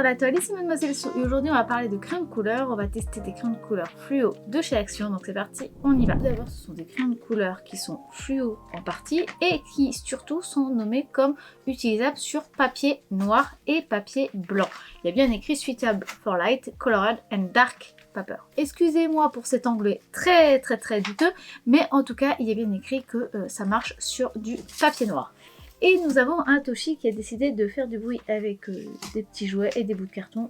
Hola à toi, ici Mademoiselle Sou et aujourd'hui on va parler de crayons de couleur. On va tester des crayons de couleur fluo de chez Action, donc c'est parti, on y va. Tout d'abord, ce sont des crayons de couleur qui sont fluo en partie et qui surtout sont nommés comme utilisables sur papier noir et papier blanc. Il y a bien écrit Suitable for Light, Colored and Dark Paper. Excusez-moi pour cet anglais très douteux, mais en tout cas il y a bien écrit que ça marche sur du papier noir. Et nous avons un Toshi qui a décidé de faire du bruit avec des petits jouets et des bouts de carton.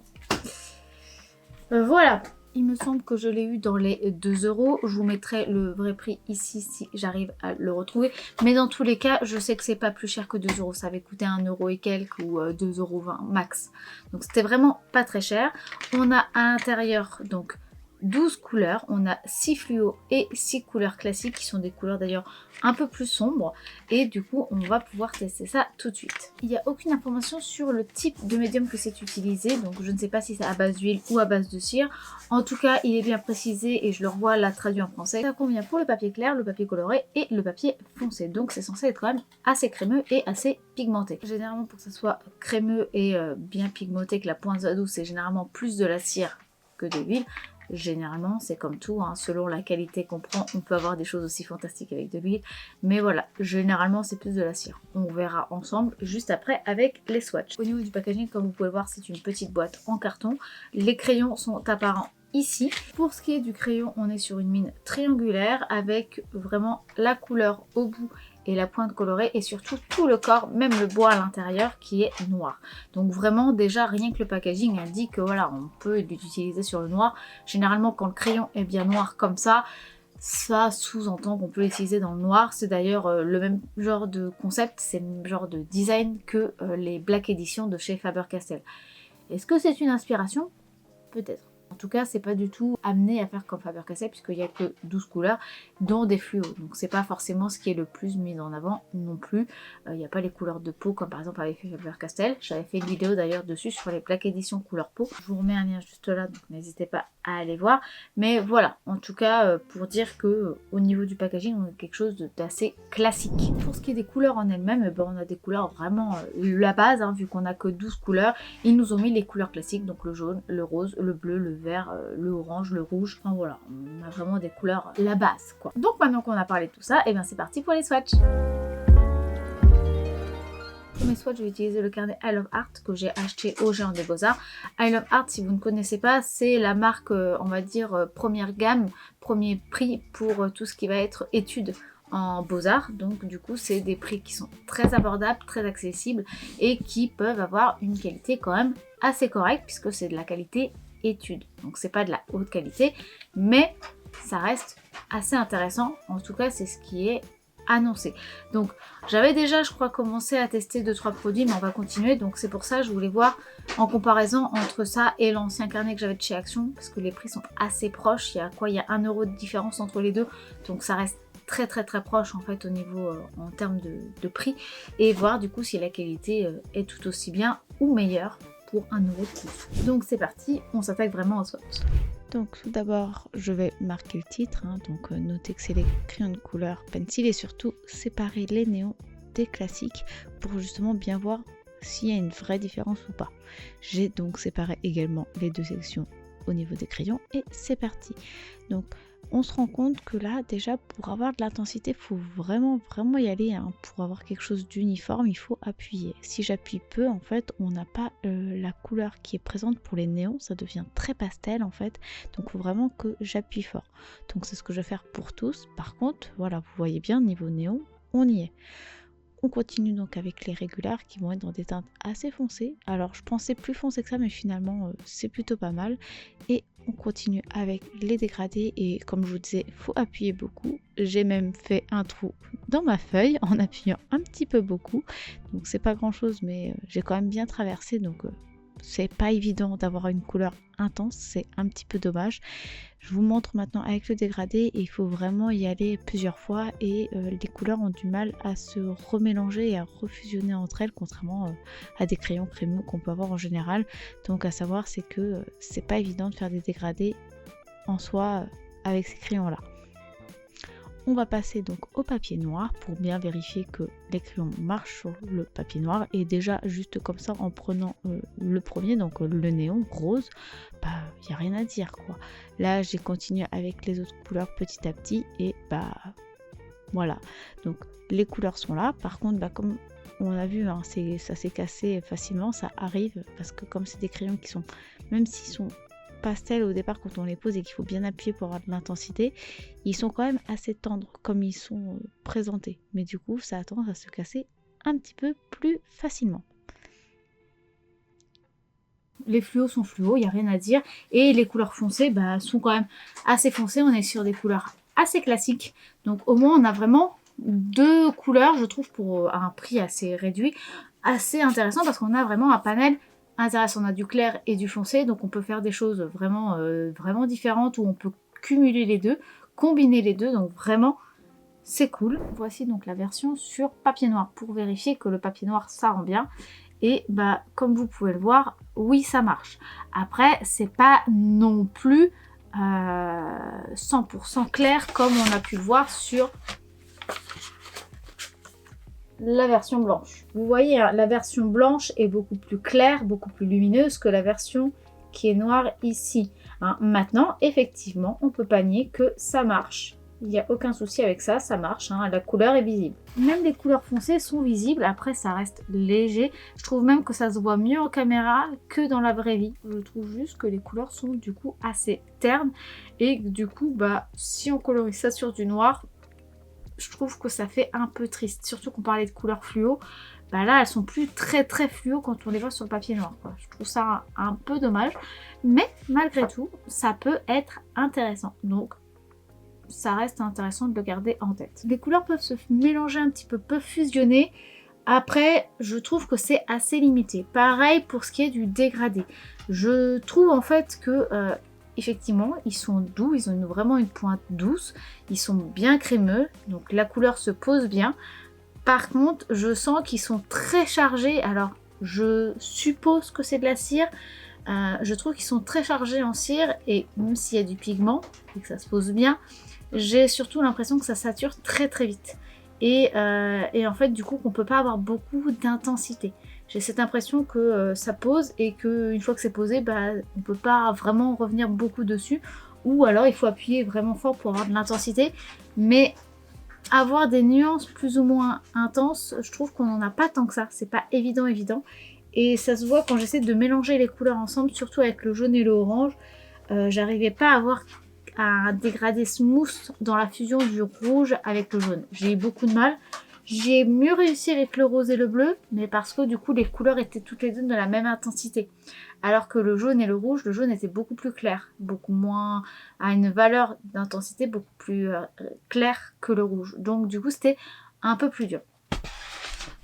Voilà, il me semble que je l'ai eu dans les 2 €. Je vous mettrai le vrai prix ici si j'arrive à le retrouver. Mais dans tous les cas, je sais que c'est pas plus cher que 2 €. Ça avait coûté 1 € et quelques ou 2,20 € max. Donc c'était vraiment pas très cher. On a à l'intérieur donc 12 couleurs, on a 6 fluos et 6 couleurs classiques qui sont des couleurs d'ailleurs un peu plus sombres et du coup on va pouvoir tester ça tout de suite. Il n'y a aucune information sur le type de médium que c'est utilisé, donc je ne sais pas si c'est à base d'huile ou à base de cire. En tout cas il est bien précisé et je le revois là traduit en français. Ça convient pour le papier clair, le papier coloré et le papier foncé, donc c'est censé être quand même assez crémeux et assez pigmenté. Généralement pour que ça soit crémeux et bien pigmenté, que la pointe soit douce, c'est généralement plus de la cire que de l'huile. Généralement c'est comme tout, hein, selon la qualité qu'on prend on peut avoir des choses aussi fantastiques avec de l'huile, mais voilà, généralement c'est plus de la cire. On verra ensemble juste après avec les swatchs. Au niveau du packaging, comme vous pouvez le voir, c'est une petite boîte en carton. Les crayons sont apparents ici. Pour ce qui est du crayon, on est sur une mine triangulaire avec vraiment la couleur au bout et la pointe colorée et surtout tout le corps, même le bois à l'intérieur qui est noir. Donc vraiment déjà rien que le packaging indique que voilà, on peut l'utiliser sur le noir. Généralement quand le crayon est bien noir comme ça sous-entend qu'on peut l'utiliser dans le noir. C'est d'ailleurs le même genre de concept, c'est le même genre de design que les Black Edition de chez Faber-Castell. Est-ce que c'est une inspiration? Peut-être. En tout cas, c'est pas du tout amené à faire comme Faber-Castell puisqu'il n'y a que 12 couleurs, dont des fluos. Donc c'est pas forcément ce qui est le plus mis en avant non plus. Il n'y a pas les couleurs de peau comme par exemple avec Faber-Castell. J'avais fait une vidéo d'ailleurs dessus sur les plaques édition couleur peau. Je vous remets un lien juste là, donc n'hésitez pas à aller voir. Mais voilà, en tout cas, pour dire que au niveau du packaging, on a quelque chose d'assez classique. Pour ce qui est des couleurs en elles-mêmes, ben, on a des couleurs vraiment la base, hein, vu qu'on n'a que 12 couleurs. Ils nous ont mis les couleurs classiques, donc le jaune, le rose, le bleu, le vert, le orange, le rouge, enfin voilà, on a vraiment des couleurs la base quoi. Donc maintenant qu'on a parlé de tout ça, et bien c'est parti pour les swatchs. Pour mes swatchs, je vais utiliser le carnet I Love Art que j'ai acheté au Géant des Beaux-Arts. I Love Art, si vous ne connaissez pas, c'est la marque, on va dire, première gamme, premier prix pour tout ce qui va être études en Beaux-Arts. Donc du coup, c'est des prix qui sont très abordables, très accessibles et qui peuvent avoir une qualité quand même assez correcte puisque c'est de la qualité études. Donc c'est pas de la haute qualité, mais ça reste assez intéressant. En tout cas, c'est ce qui est annoncé. Donc j'avais déjà, je crois, commencé à tester 2-3 produits, mais on va continuer. Donc c'est pour ça que je voulais voir en comparaison entre ça et l'ancien carnet que j'avais de chez Action, parce que les prix sont assez proches. Il y a quoi? Il y a 1 € de différence entre les deux. Donc ça reste très proche en fait au niveau en termes de prix, et voir du coup si la qualité est tout aussi bien ou meilleure pour 1 € de plus. Donc c'est parti, on s'attaque vraiment au swatch. Donc tout d'abord je vais marquer le titre, hein, donc notez que c'est les crayons de couleur pencil et surtout séparer les néons des classiques pour justement bien voir s'il y a une vraie différence ou pas. J'ai donc séparé également les deux sections au niveau des crayons et c'est parti. Donc on se rend compte que là déjà pour avoir de l'intensité il faut vraiment y aller, hein. Pour avoir quelque chose d'uniforme il faut appuyer. Si j'appuie peu en fait on n'a pas la couleur qui est présente pour les néons, ça devient très pastel en fait, donc il faut vraiment que j'appuie fort. Donc c'est ce que je vais faire pour tous. Par contre voilà, vous voyez bien niveau néon on y est. On continue donc avec les régulaires qui vont être dans des teintes assez foncées. Alors je pensais plus foncé que ça mais finalement c'est plutôt pas mal. Et on continue avec les dégradés et comme je vous disais, il faut appuyer beaucoup. J'ai même fait un trou dans ma feuille en appuyant un petit peu beaucoup. Donc c'est pas grand chose mais j'ai quand même bien traversé, donc c'est pas évident d'avoir une couleur intense, c'est un petit peu dommage. Je vous montre maintenant avec le dégradé et il faut vraiment y aller plusieurs fois et les couleurs ont du mal à se remélanger et à refusionner entre elles, contrairement à des crayons crémeux qu'on peut avoir en général. Donc à savoir c'est que c'est pas évident de faire des dégradés en soi avec ces crayons là. On va passer donc au papier noir pour bien vérifier que les crayons marchent sur le papier noir. Et déjà, juste comme ça, en prenant le premier, donc le néon rose, bah, il n'y a rien à dire, quoi. Là, j'ai continué avec les autres couleurs petit à petit et bah, voilà. Donc, les couleurs sont là. Par contre, bah, comme on a vu, hein, ça s'est cassé facilement, ça arrive parce que comme c'est des crayons qui sont, même s'ils sont pastel au départ quand on les pose et qu'il faut bien appuyer pour avoir de l'intensité, ils sont quand même assez tendres comme ils sont présentés, mais du coup ça a tendance à se casser un petit peu plus facilement. Les fluos sont fluos, il n'y a rien à dire, et les couleurs foncées bah, sont quand même assez foncées, on est sur des couleurs assez classiques, donc au moins on a vraiment 2 couleurs, je trouve, pour un prix assez réduit, assez intéressant parce qu'on a vraiment un panel intéressant. On a du clair et du foncé, donc on peut faire des choses vraiment, vraiment différentes où on peut cumuler les deux, combiner les deux, donc vraiment c'est cool. Voici donc la version sur papier noir pour vérifier que le papier noir ça rend bien. Et bah comme vous pouvez le voir, oui ça marche. Après c'est pas non plus 100% clair comme on a pu le voir sur la version blanche. Vous voyez, hein, la version blanche est beaucoup plus claire, beaucoup plus lumineuse que la version qui est noire ici. Hein, maintenant, effectivement, on peut pas nier que ça marche. Il n'y a aucun souci avec ça, ça marche, hein, la couleur est visible. Même les couleurs foncées sont visibles, après ça reste léger. Je trouve même que ça se voit mieux en caméra que dans la vraie vie. Je trouve juste que les couleurs sont du coup assez ternes et du coup, bah, si on colorie ça sur du noir, je trouve que ça fait un peu triste, surtout qu'on parlait de couleurs fluo, bah là elles sont plus très fluo quand on les voit sur le papier noir, quoi. Je trouve ça un peu dommage, mais malgré tout ça peut être intéressant, donc ça reste intéressant de le garder en tête. Les couleurs peuvent se mélanger un petit peu, peuvent fusionner. Après, je trouve que c'est assez limité. Pareil pour ce qui est du dégradé. Je trouve en fait que effectivement, ils sont doux, ils ont vraiment une pointe douce, ils sont bien crémeux, donc la couleur se pose bien. Par contre, je sens qu'ils sont très chargés, alors je suppose que c'est de la cire, je trouve qu'ils sont très chargés en cire, et même s'il y a du pigment, et que ça se pose bien, j'ai surtout l'impression que ça sature très vite. Et en fait, du coup, qu'on peut pas avoir beaucoup d'intensité. J'ai cette impression que ça pose et qu'une fois que c'est posé, bah, on peut pas vraiment revenir beaucoup dessus. Ou alors il faut appuyer vraiment fort pour avoir de l'intensité. Mais avoir des nuances plus ou moins intenses, je trouve qu'on n'en a pas tant que ça. C'est pas évident. Et ça se voit quand j'essaie de mélanger les couleurs ensemble, surtout avec le jaune et le orange. J'arrivais pas à avoir un dégradé smooth dans la fusion du rouge avec le jaune. J'ai eu beaucoup de mal. J'ai mieux réussi avec le rose et le bleu, mais parce que du coup les couleurs étaient toutes les deux de la même intensité. Alors que le jaune et le rouge, le jaune était beaucoup plus clair, beaucoup moins, à une valeur d'intensité beaucoup plus claire que le rouge. Donc du coup c'était un peu plus dur.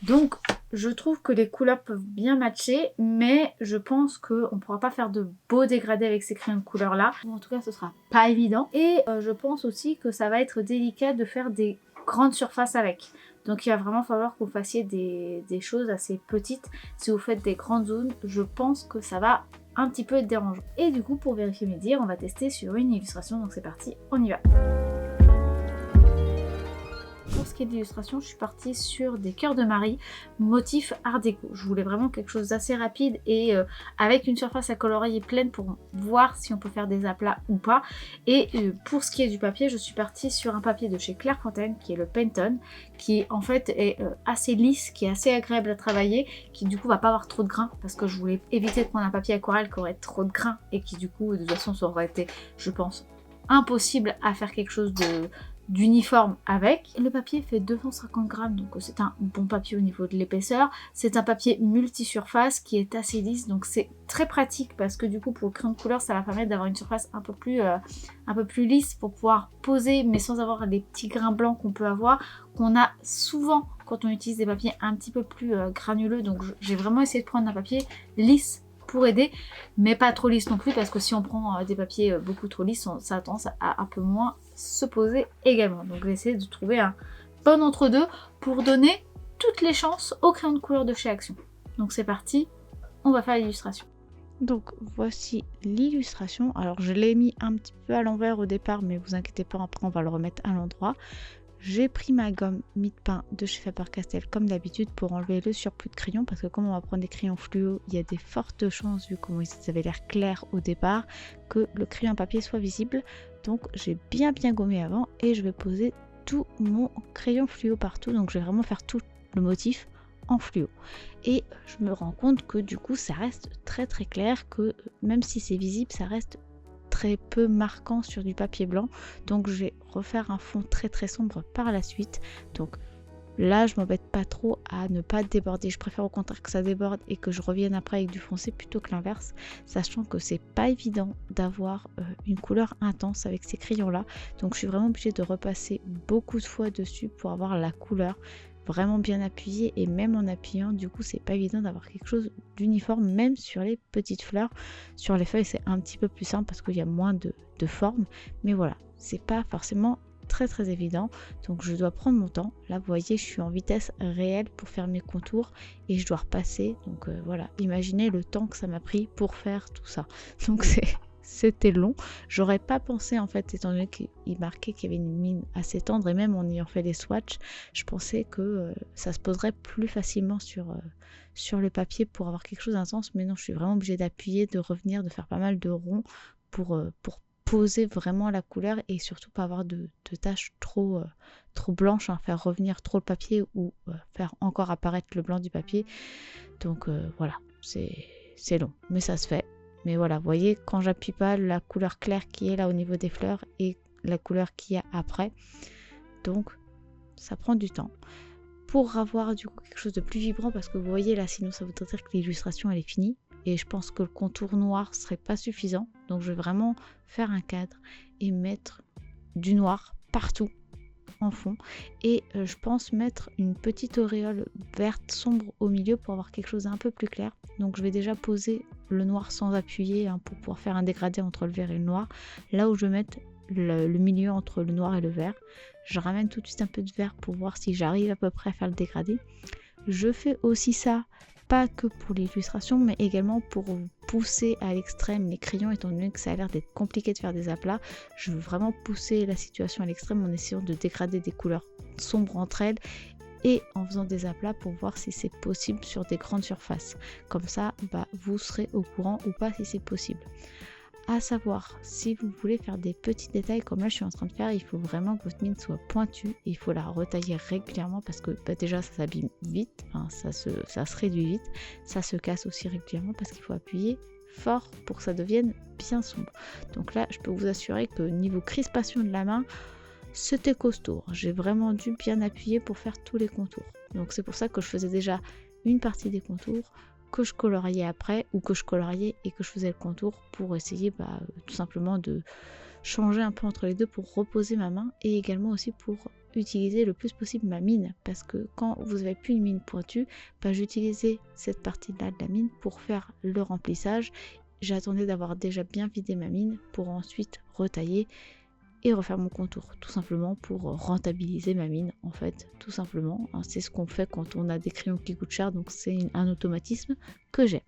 Donc je trouve que les couleurs peuvent bien matcher, mais je pense qu'on ne pourra pas faire de beaux dégradés avec ces crayons de couleur là. En tout cas ce sera pas évident. Et je pense aussi que ça va être délicat de faire des grandes surfaces avec. Donc il va vraiment falloir que vous fassiez des choses assez petites. Si vous faites des grandes zones, je pense que ça va un petit peu être dérangeant. Et du coup, pour vérifier mes dires, on va tester sur une illustration. Donc c'est parti, on y va. Pour ce qui est de l'illustration, je suis partie sur des cœurs de Marie, motif art déco. Je voulais vraiment quelque chose d'assez rapide et avec une surface à colorier pleine pour voir si on peut faire des aplats ou pas. Et pour ce qui est du papier, je suis partie sur un papier de chez Clairefontaine qui est le Penton, qui en fait est assez lisse, qui est assez agréable à travailler, qui du coup va pas avoir trop de grains parce que je voulais éviter de prendre un papier aquarelle qui aurait trop de grains et qui du coup de toute façon ça aurait été, je pense, impossible à faire quelque chose d'uniforme avec. Le papier fait 250 grammes, donc c'est un bon papier au niveau de l'épaisseur. C'est un papier multi-surface qui est assez lisse, donc c'est très pratique parce que du coup pour le crayon de couleur ça va permettre d'avoir une surface un peu plus lisse pour pouvoir poser, mais sans avoir les petits grains blancs qu'on peut avoir, qu'on a souvent quand on utilise des papiers un petit peu plus granuleux. Donc j'ai vraiment essayé de prendre un papier lisse pour aider, mais pas trop lisse non plus, parce que si on prend des papiers beaucoup trop lisses, ça a tendance à un peu moins se poser également. Donc j'ai essayé de trouver un bon entre-deux pour donner toutes les chances au crayon de couleur de chez Action. Donc c'est parti, on va faire l'illustration. Donc voici l'illustration. Alors je l'ai mis un petit peu à l'envers au départ, mais vous inquiétez pas, après on va le remettre à l'endroit. J'ai pris ma gomme mie-de-pain de chez Faber-Castell comme d'habitude pour enlever le surplus de crayon, parce que comme on va prendre des crayons fluo, il y a des fortes chances, vu comment ils avaient l'air clairs au départ, que le crayon à papier soit visible. Donc j'ai bien gommé avant et je vais poser tout mon crayon fluo partout. Donc je vais vraiment faire tout le motif en fluo. Et je me rends compte que du coup ça reste très clair, que même si c'est visible, ça reste très peu marquant sur du papier blanc. Donc je vais refaire un fond très sombre par la suite. Donc là je m'embête pas trop à ne pas déborder, je préfère au contraire que ça déborde et que je revienne après avec du foncé plutôt que l'inverse, sachant que c'est pas évident d'avoir une couleur intense avec ces crayons là. Donc je suis vraiment obligée de repasser beaucoup de fois dessus pour avoir la couleur vraiment bien appuyée, et même en appuyant du coup c'est pas évident d'avoir quelque chose d'uniforme, même sur les petites fleurs. Sur les feuilles c'est un petit peu plus simple parce qu'il y a moins de forme, mais voilà, c'est pas forcément très évident. Donc je dois prendre mon temps. Là vous voyez, je suis en vitesse réelle pour faire mes contours et je dois repasser. Donc voilà, imaginez le temps que ça m'a pris pour faire tout ça. Donc c'était long. J'aurais pas pensé en fait, étant donné qu'il marquait qu'il y avait une mine assez tendre, et même en ayant fait des swatchs, je pensais que ça se poserait plus facilement sur le papier pour avoir quelque chose d'intense. Mais non, je suis vraiment obligée d'appuyer, de revenir, de faire pas mal de ronds pour poser vraiment la couleur, et surtout pas avoir de taches trop blanches, hein, faire revenir trop le papier ou faire encore apparaître le blanc du papier. Donc voilà, c'est long, mais ça se fait. Mais voilà, vous voyez, quand j'appuie pas, la couleur claire qui est là au niveau des fleurs et la couleur qu'il y a après. Donc ça prend du temps pour avoir du coup quelque chose de plus vibrant, parce que vous voyez là, sinon ça voudrait dire que l'illustration elle est finie. Et je pense que le contour noir serait pas suffisant. Donc je vais vraiment faire un cadre et mettre du noir partout en fond. Et je pense mettre une petite auréole verte sombre au milieu pour avoir quelque chose d'un peu plus clair. Donc je vais déjà poser le noir sans appuyer, hein, pour pouvoir faire un dégradé entre le vert et le noir. Là où je vais mettre le milieu entre le noir et le vert. Je ramène tout de suite un peu de vert pour voir si j'arrive à peu près à faire le dégradé. Je fais aussi ça pas que pour l'illustration, mais également pour pousser à l'extrême les crayons, étant donné que ça a l'air d'être compliqué de faire des aplats. Je veux vraiment pousser la situation à l'extrême en essayant de dégrader des couleurs sombres entre elles et en faisant des aplats pour voir si c'est possible sur des grandes surfaces. Comme ça, vous serez au courant ou pas si c'est possible. À savoir, si vous voulez faire des petits détails comme là je suis en train de faire, il faut vraiment que votre mine soit pointue et il faut la retailler régulièrement, parce que déjà ça s'abîme vite, hein, ça se réduit vite, ça se casse aussi régulièrement parce qu'il faut appuyer fort pour que ça devienne bien sombre. Donc là je peux vous assurer que niveau crispation de la main, c'était costaud, j'ai vraiment dû bien appuyer pour faire tous les contours. Donc c'est pour ça que je faisais déjà une partie des contours, que je coloriais après, ou que je coloriais et que je faisais le contour pour essayer tout simplement de changer un peu entre les deux pour reposer ma main, et également aussi pour utiliser le plus possible ma mine, parce que quand vous n'avez plus une mine pointue, j'utilisais cette partie là de la mine pour faire le remplissage. J'attendais d'avoir déjà bien vidé ma mine pour ensuite retailler et refaire mon contour, tout simplement pour rentabiliser ma mine, en fait, tout simplement. C'est ce qu'on fait quand on a des crayons qui coûtent cher, donc c'est un automatisme que j'ai.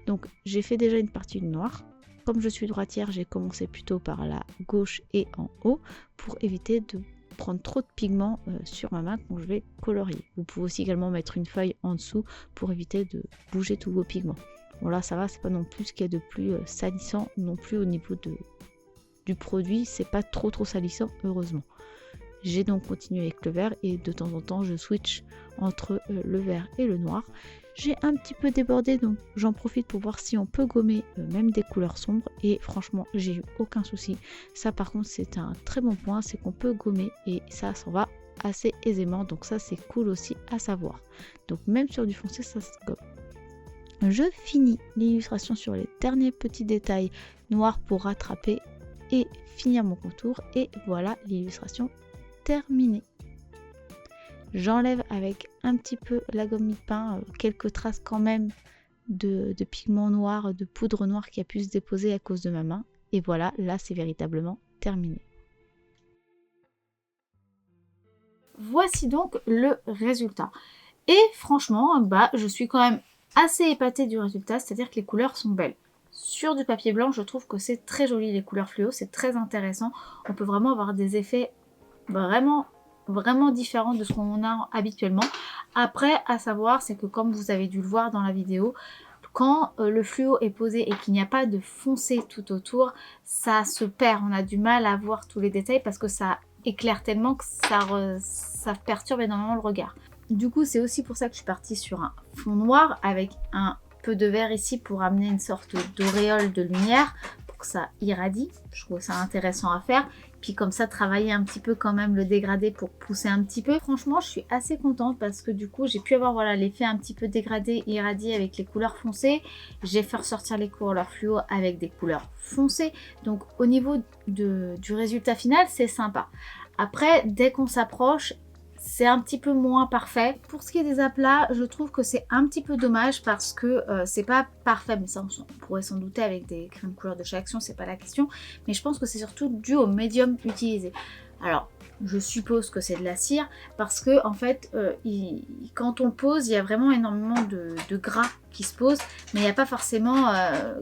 Donc j'ai fait déjà une partie du noir. Comme je suis droitière, j'ai commencé plutôt par la gauche et en haut pour éviter de prendre trop de pigments sur ma main quand je vais colorier. Vous pouvez aussi également mettre une feuille en dessous pour éviter de bouger tous vos pigments. Bon là ça va, c'est pas non plus ce qu'il y a de plus salissant non plus au niveau du produit, c'est pas trop salissant, heureusement. J'ai donc continué avec le vert et de temps en temps je switch entre le vert et le noir. J'ai un petit peu débordé, donc j'en profite pour voir si on peut gommer même des couleurs sombres, et franchement j'ai eu aucun souci. Ça par contre c'est un très bon point, c'est qu'on peut gommer et ça s'en va assez aisément, donc ça c'est cool aussi à savoir. Donc même sur du foncé ça se gomme. Je finis l'illustration sur les derniers petits détails noirs pour rattraper et finir mon contour, et voilà l'illustration terminée. J'enlève avec un petit peu la gomme mie-de-pain quelques traces quand même de pigment noir, de poudre noire qui a pu se déposer à cause de ma main, et voilà, là c'est véritablement terminé. Voici donc le résultat. Et franchement, je suis quand même assez épatée du résultat, c'est-à-dire que les couleurs sont belles. Sur du papier blanc, je trouve que c'est très joli, les couleurs fluo, c'est très intéressant. On peut vraiment avoir des effets vraiment vraiment différent de ce qu'on a habituellement. Après, à savoir, c'est que comme vous avez dû le voir dans la vidéo, quand le fluo est posé et qu'il n'y a pas de foncé tout autour, ça se perd. On a du mal à voir tous les détails parce que ça éclaire tellement que ça perturbe énormément le regard. Du coup, c'est aussi pour ça que je suis partie sur un fond noir avec un peu de vert ici pour amener une sorte d'auréole de lumière pour que ça irradie. Je trouve ça intéressant à faire. Puis comme ça, travailler un petit peu quand même le dégradé pour pousser un petit peu. Franchement, je suis assez contente parce que du coup, j'ai pu avoir voilà, l'effet un petit peu dégradé, irradié avec les couleurs foncées. J'ai fait ressortir les couleurs fluo avec des couleurs foncées. Donc au niveau du résultat final, c'est sympa. Après, dès qu'on s'approche, c'est un petit peu moins parfait. Pour ce qui est des aplats, je trouve que c'est un petit peu dommage parce que c'est pas parfait, mais ça on pourrait s'en douter avec des crèmes couleurs de chez Action, c'est pas la question. Mais je pense que c'est surtout dû au médium utilisé. Alors, je suppose que c'est de la cire parce que en fait, quand on pose, il y a vraiment énormément de gras qui se pose, mais il n'y a pas forcément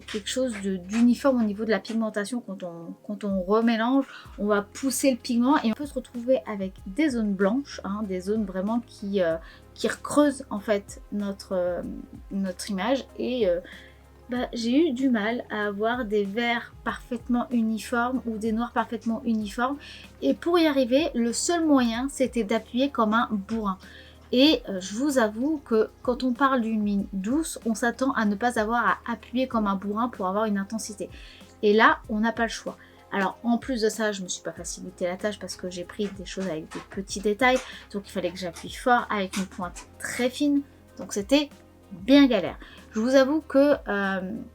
quelque chose d'uniforme au niveau de la pigmentation. Quand on remélange, on va pousser le pigment et on peut se retrouver avec des zones blanches, hein, des zones vraiment qui recreusent en fait notre image et j'ai eu du mal à avoir des verts parfaitement uniformes ou des noirs parfaitement uniformes. Et pour y arriver, le seul moyen, c'était d'appuyer comme un bourrin. Et je vous avoue que quand on parle d'une mine douce, on s'attend à ne pas avoir à appuyer comme un bourrin pour avoir une intensité. Et là, on n'a pas le choix. Alors en plus de ça, je ne me suis pas facilité la tâche parce que j'ai pris des choses avec des petits détails. Donc il fallait que j'appuie fort avec une pointe très fine. Donc c'était bien galère. Je vous avoue que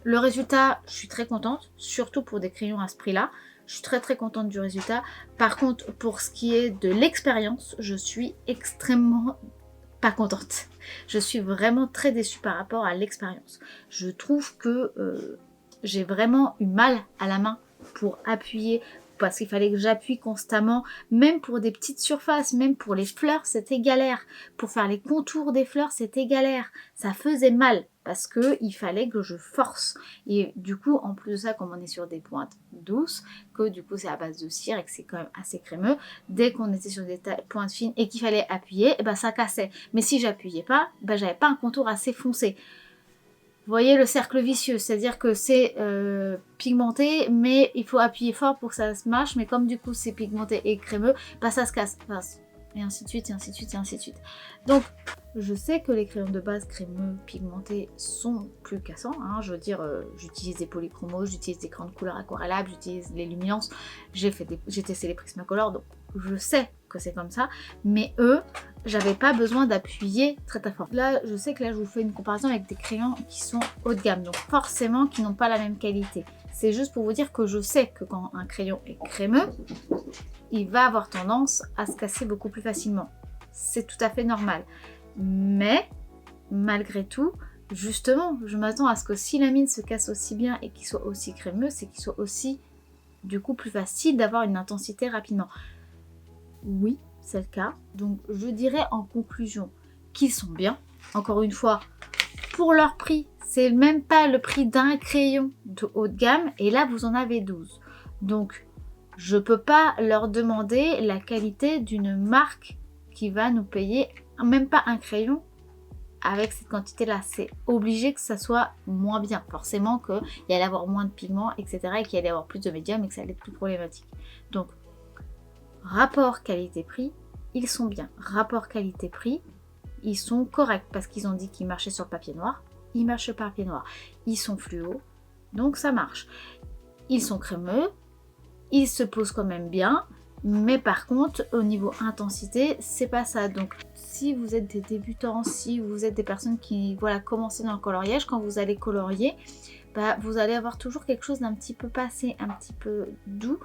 le résultat, je suis très contente, surtout pour des crayons à ce prix-là. Je suis très contente du résultat. Par contre, pour ce qui est de l'expérience, je suis extrêmement pas contente. Je suis vraiment très déçue par rapport à l'expérience. Je trouve que j'ai vraiment eu mal à la main pour appuyer, parce qu'il fallait que j'appuie constamment, même pour des petites surfaces, même pour les fleurs, c'était galère. Pour faire les contours des fleurs, c'était galère. Ça faisait mal, parce qu'il fallait que je force. Et du coup, en plus de ça, comme on est sur des pointes douces, que du coup c'est à base de cire et que c'est quand même assez crémeux, dès qu'on était sur des pointes fines et qu'il fallait appuyer, ça cassait. Mais si j'appuyais pas, j'avais pas un contour assez foncé. Vous voyez le cercle vicieux, c'est-à-dire que c'est pigmenté, mais il faut appuyer fort pour que ça se mâche, mais comme du coup c'est pigmenté et crémeux, ça se casse. Et ainsi de suite, et ainsi de suite, et ainsi de suite. Donc, je sais que les crayons de base crémeux pigmentés sont plus cassants. Hein, je veux dire, j'utilise des polychromos, j'utilise des crayons de couleur aquarellables, j'utilise les luminances, j'ai testé les Prismacolor, donc je sais que c'est comme ça. Mais eux, j'avais pas besoin d'appuyer très fort. Là, je sais que là, je vous fais une comparaison avec des crayons qui sont haut de gamme, donc forcément qui n'ont pas la même qualité. C'est juste pour vous dire que je sais que quand un crayon est crémeux, il va avoir tendance à se casser beaucoup plus facilement. C'est tout à fait normal. Mais, malgré tout, justement, je m'attends à ce que si la mine se casse aussi bien et qu'il soit aussi crémeux, c'est qu'il soit aussi, du coup, plus facile d'avoir une intensité rapidement. Oui, c'est le cas. Donc, je dirais en conclusion qu'ils sont bien. Encore une fois, pour leur prix, c'est même pas le prix d'un crayon de haut de gamme. Et là, vous en avez 12. Donc, je peux pas leur demander la qualité d'une marque qui va nous payer même pas un crayon avec cette quantité-là. C'est obligé que ça soit moins bien. Forcément qu'il y allait avoir moins de pigments, etc. et qu'il y allait avoir plus de médium et que ça allait être plus problématique. Donc, rapport qualité-prix, ils sont bien. Rapport qualité-prix, ils sont corrects parce qu'ils ont dit qu'ils marchaient sur le papier noir. Ils marchent sur le papier noir. Ils sont fluo, donc ça marche. Ils sont crémeux. Il se pose quand même bien, mais par contre, au niveau intensité, c'est pas ça. Donc, si vous êtes des débutants, si vous êtes des personnes qui, commencent dans le coloriage, quand vous allez colorier, vous allez avoir toujours quelque chose d'un petit peu passé, un petit peu doux,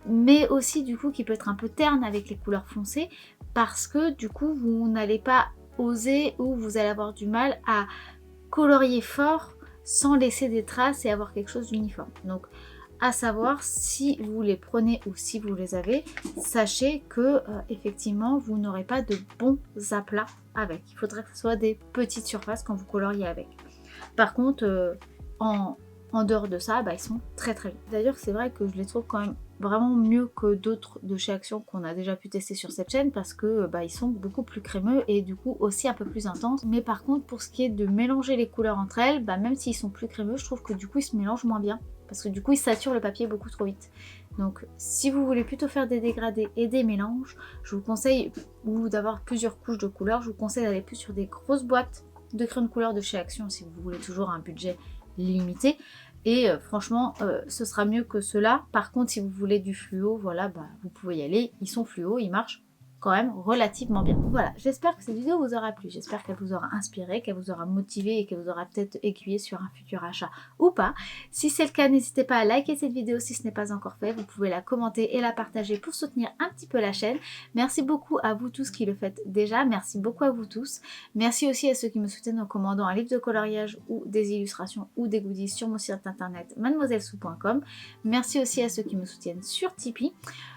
mais aussi, du coup, qui peut être un peu terne avec les couleurs foncées, parce que, du coup, vous n'allez pas oser ou vous allez avoir du mal à colorier fort sans laisser des traces et avoir quelque chose d'uniforme. Donc, à savoir si vous les prenez ou si vous les avez, sachez que effectivement vous n'aurez pas de bons aplats avec. Il faudrait que ce soit des petites surfaces quand vous coloriez avec. Par contre, en dehors de ça, ils sont très bien. D'ailleurs, c'est vrai que je les trouve quand même vraiment mieux que d'autres de chez Action qu'on a déjà pu tester sur cette chaîne parce que ils sont beaucoup plus crémeux et du coup aussi un peu plus intenses. Mais par contre pour ce qui est de mélanger les couleurs entre elles, même s'ils sont plus crémeux, je trouve que du coup ils se mélangent moins bien parce que du coup ils saturent le papier beaucoup trop vite. Donc si vous voulez plutôt faire des dégradés et des mélanges, je vous conseille, ou d'avoir plusieurs couches de couleurs, je vous conseille d'aller plus sur des grosses boîtes de crayons de couleur de chez Action si vous voulez toujours un budget limité. Et franchement, ce sera mieux que cela. Par contre, si vous voulez du fluo, voilà, vous pouvez y aller. Ils sont fluo, ils marchent quand même relativement bien. Voilà, j'espère que cette vidéo vous aura plu. J'espère qu'elle vous aura inspiré, qu'elle vous aura motivé et qu'elle vous aura peut-être aiguillé sur un futur achat ou pas. Si c'est le cas, n'hésitez pas à liker cette vidéo si ce n'est pas encore fait. Vous pouvez la commenter et la partager pour soutenir un petit peu la chaîne. Merci beaucoup à vous tous qui le faites déjà. Merci beaucoup à vous tous. Merci aussi à ceux qui me soutiennent en commandant un livre de coloriage ou des illustrations ou des goodies sur mon site internet mademoisellesou.com. Merci aussi à ceux qui me soutiennent sur Tipeee.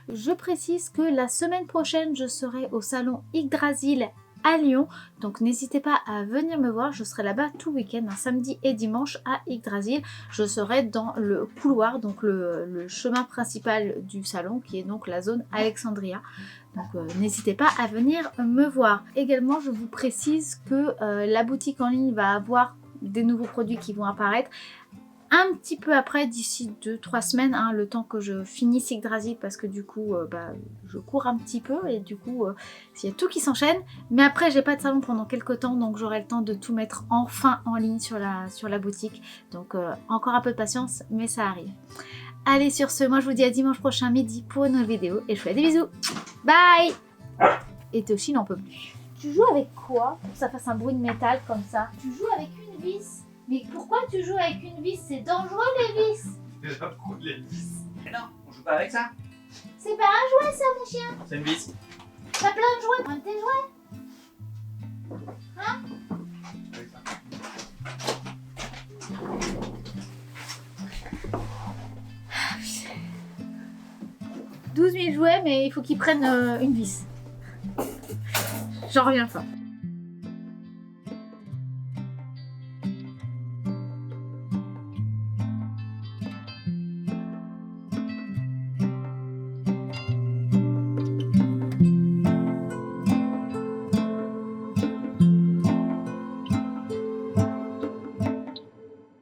Je précise que la semaine prochaine, je serai au salon Yggdrasil à Lyon. Donc n'hésitez pas à venir me voir. Je serai là-bas tout le week-end, samedi et dimanche à Yggdrasil. Je serai dans le couloir, donc le chemin principal du salon, qui est donc la zone Alexandria. Donc n'hésitez pas à venir me voir. Également, je vous précise que la boutique en ligne va avoir des nouveaux produits qui vont apparaître un petit peu après, d'ici 2-3 semaines, le temps que je finisse Yggdrasil, parce que du coup je cours un petit peu et du coup il y a tout qui s'enchaîne. Mais après j'ai pas de salon pendant quelques temps, donc j'aurai le temps de tout mettre enfin en ligne sur la boutique. Donc encore un peu de patience, mais ça arrive. Allez, sur ce, moi je vous dis à dimanche prochain midi pour une nouvelle vidéo et je vous fais des bisous. Bye. Et Toshi n'en peut plus. Tu joues avec quoi pour que ça fasse un bruit de métal comme ça? Tu joues avec une vis? Mais pourquoi tu joues avec une vis? C'est dangereux les vis! Déjà pourquoi les vis? Mais non, on joue pas avec ça. C'est pas un jouet ça mon chien! C'est une vis. T'as plein de jouets, prends tes jouets! Hein? Avec ça. 12 000 jouets mais il faut qu'ils prennent une vis. J'en reviens pas.